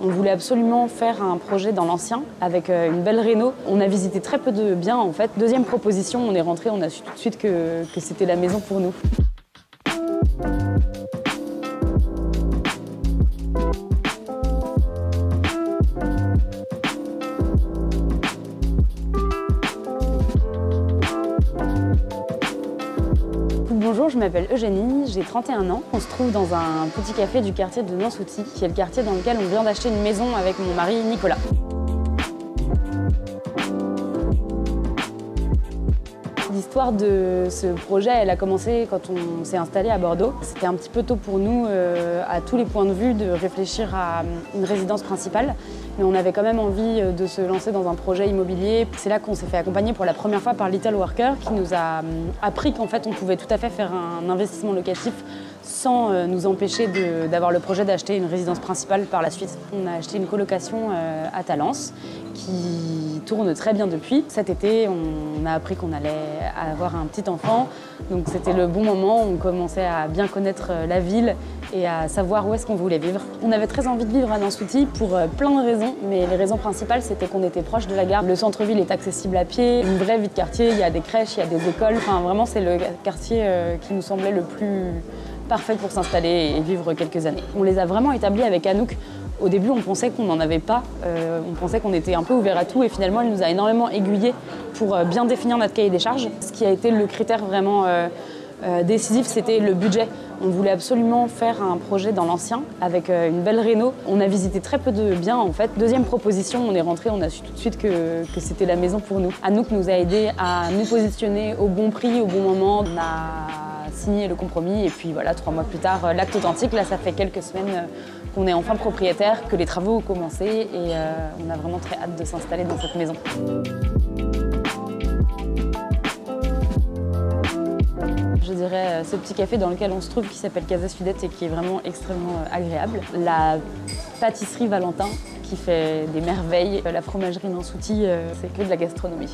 On voulait absolument faire un projet dans l'ancien avec une belle réno. On a visité très peu de biens en fait. Deuxième proposition, on est rentré, on a su tout de suite que c'était la maison pour nous. Bonjour, je m'appelle Eugénie, j'ai 31 ans. On se trouve dans un petit café du quartier de Nansouty, qui est le quartier dans lequel on vient d'acheter une maison avec mon mari Nicolas. L'histoire de ce projet, elle a commencé quand on s'est installé à Bordeaux. C'était un petit peu tôt pour nous, à tous les points de vue, de réfléchir à une résidence principale. Mais on avait quand même envie de se lancer dans un projet immobilier. C'est là qu'on s'est fait accompagner pour la première fois par Little Worker, qui nous a appris qu'en fait, on pouvait tout à fait faire un investissement locatif sans nous empêcher d'avoir le projet d'acheter une résidence principale par la suite. On a acheté une colocation à Talence, qui tourne très bien depuis. Cet été, on a appris qu'on allait avoir un petit enfant, donc c'était le bon moment. On commençait à bien connaître la ville et à savoir où est-ce qu'on voulait vivre. On avait très envie de vivre à Nansouty pour plein de raisons, mais les raisons principales, c'était qu'on était proche de la gare. Le centre-ville est accessible à pied, une vraie vie de quartier, il y a des crèches, il y a des écoles. Enfin, vraiment, c'est le quartier qui nous semblait le plus parfait pour s'installer et vivre quelques années. On les a vraiment établis avec Anouk. Au début, on pensait qu'on n'en avait pas, on pensait qu'on était un peu ouvert à tout et finalement, elle nous a énormément aiguillés pour bien définir notre cahier des charges. Ce qui a été le critère vraiment décisif, c'était le budget. On voulait absolument faire un projet dans l'ancien avec une belle réno. On a visité très peu de biens en fait. Deuxième proposition, on est rentré, on a su tout de suite que c'était la maison pour nous. Anouk nous a aidés à nous positionner au bon prix, au bon moment. On a signé le compromis et puis voilà, 3 mois plus tard, l'acte authentique. Là, ça fait quelques semaines qu'on est enfin propriétaire, que les travaux ont commencé et on a vraiment très hâte de s'installer dans cette maison. Je dirais ce petit café dans lequel on se trouve qui s'appelle Casa Sudette et qui est vraiment extrêmement agréable. La pâtisserie Valentin qui fait des merveilles. La fromagerie Nansouty, c'est que de la gastronomie.